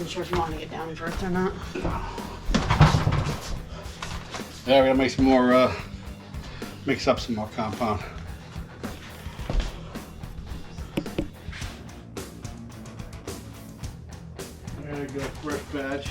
wasn't sure if you wanted to get down to earth or not. Yeah, we're gonna make some more, mix up some more compound. There you go, fresh batch.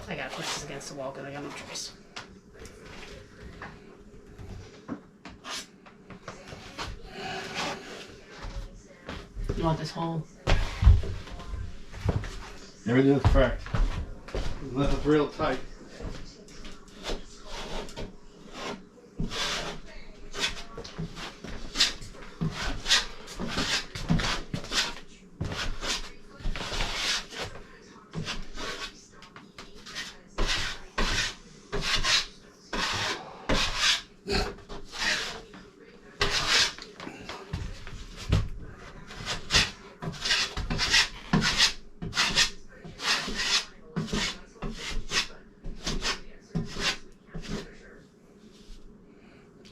I gotta push this against the wall because I got no choice. You want this hole? Everything is cracked. Unless it's real tight.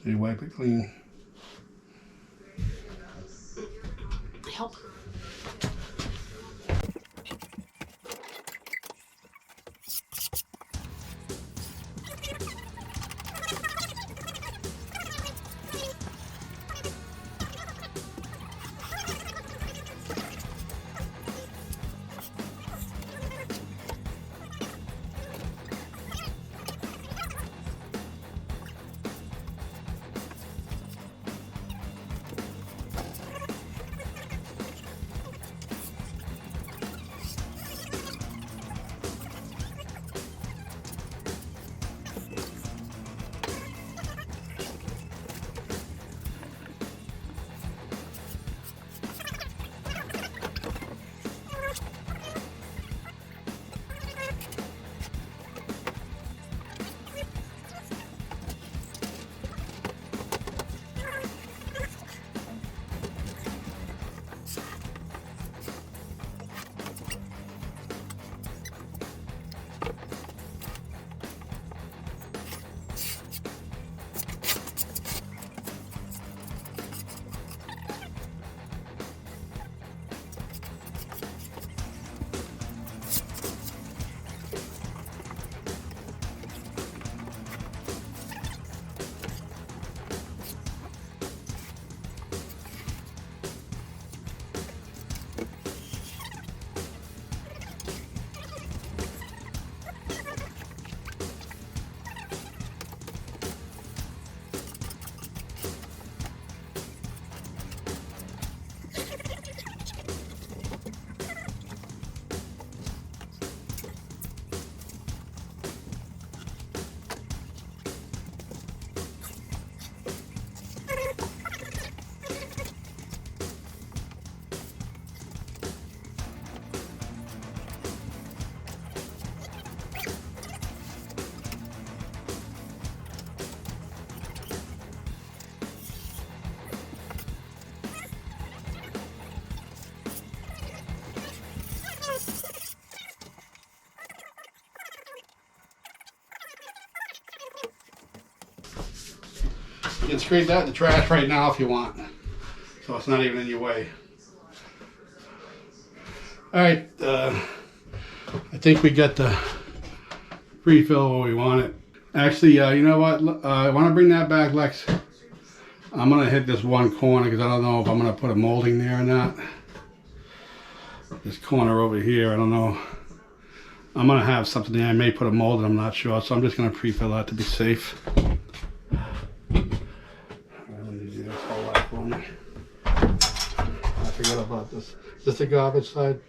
So you wipe it clean. Help. You can scrape that in the trash right now if you want. So it's not even in your way. Alright, I think we got the prefill where we want it. Actually, you know what? I want to bring that back, Lex. I'm going to hit this one corner because I don't know if I'm going to put a molding there or not. This corner over here, I don't know. I'm going to have something there. I may put a molding, I'm not sure. So I'm just going to prefill that to be safe. I forgot about this. Is this the garbage side?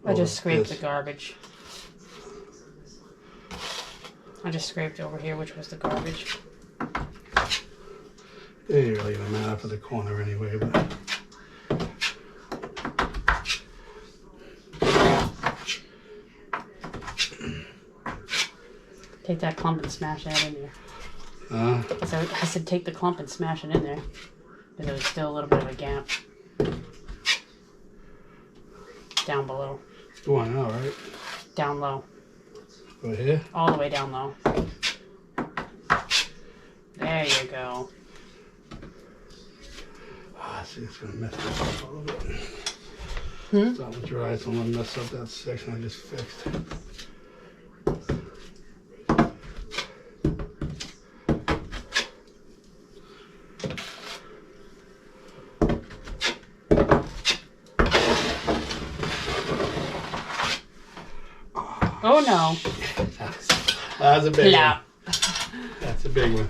I just scraped the garbage. I just scraped over here, which was the garbage. It ain't really gonna matter for the corner anyway, but. Take that clump and smash that in there. I said take the clump and smash it in there. Because there was still a little bit of a gap. Down below. It's going out, right? Down low. Over here? All the way down low. There you go. Ah, see, it's gonna mess this up a little bit. Hmm? It's on the dry, so I'm gonna mess up that section I just fixed. Oh no. That's a big Plop. one. That's a big one.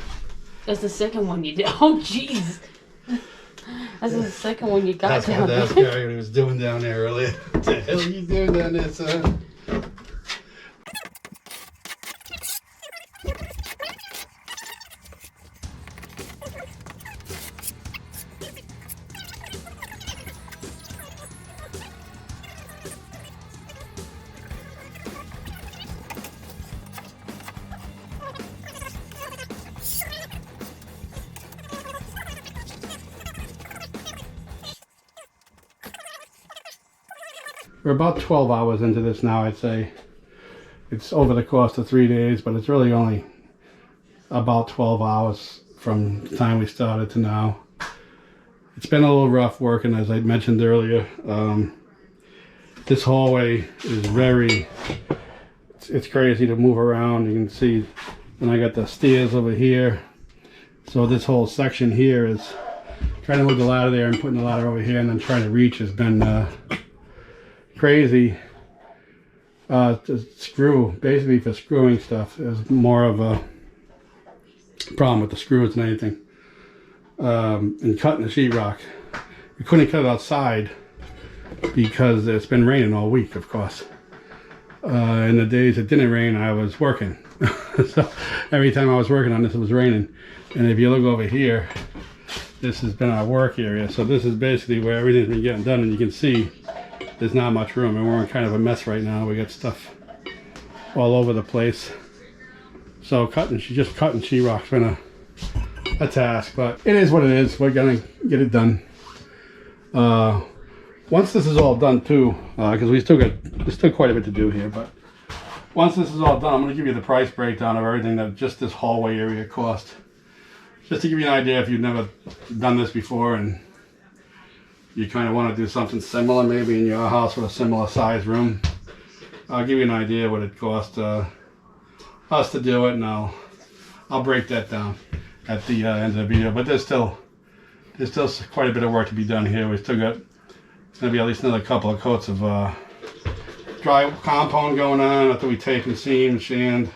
That's the second one you did. Oh jeez. That's the second one you got That's down what there. that guy was doing down there earlier. What the hell are you doing down there, son? We're about 12 hours into this now, I'd say. It's over the course of 3 days, but it's really only about 12 hours from the time we started to now. It's been a little rough working, as I mentioned earlier. This hallway is it's crazy to move around. You can see, and I got the stairs over here. So this whole section here is trying to move the ladder there and putting the ladder over here and then trying to reach has been crazy. To screw, basically for screwing stuff, is more of a problem with the screws than anything. And cutting the sheetrock. We couldn't cut it outside because it's been raining all week, of course. In the days it didn't rain, I was working. So every time I was working on this, it was raining. And if you look over here, this has been our work area. So this is basically where everything's been getting done, and you can see there's not much room, and we're in kind of a mess right now. We got stuff all over the place. So just cutting sheetrock's been a task, but it is what it is. We're gonna get it done. Once this is all done too, because there's still quite a bit to do here, but once this is all done, I'm gonna give you the price breakdown of everything that just this hallway area cost. Just to give you an idea if you've never done this before and you kind of want to do something similar, maybe in your house with a similar size room. I'll give you an idea what it cost us to do it, and I'll break that down at the end of the video. But there's still quite a bit of work to be done here. We still got, it's going to be at least another couple of coats of dry compound going on after we tape and seam and sand.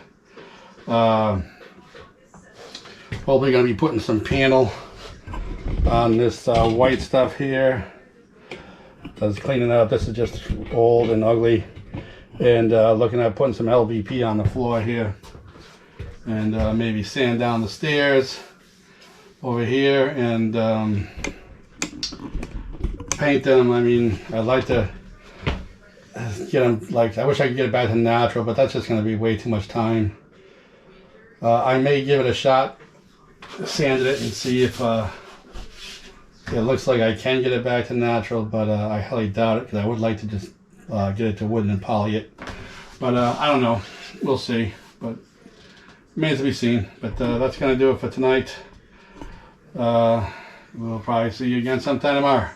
Probably going to be putting some panel on this white stuff here. Just cleaning up. This is just old and ugly, and looking at putting some LVP on the floor here, and maybe sand down the stairs over here and paint them. I mean, I'd like to get them, like, I wish I could get it back to natural, but that's just going to be way too much time. I may give it a shot, sand it, and see if it looks like I can get it back to natural, but I highly doubt it, because I would like to just get it to wood and poly it. But I don't know. We'll see. But remains to be seen. But that's going to do it for tonight. We'll probably see you again sometime tomorrow.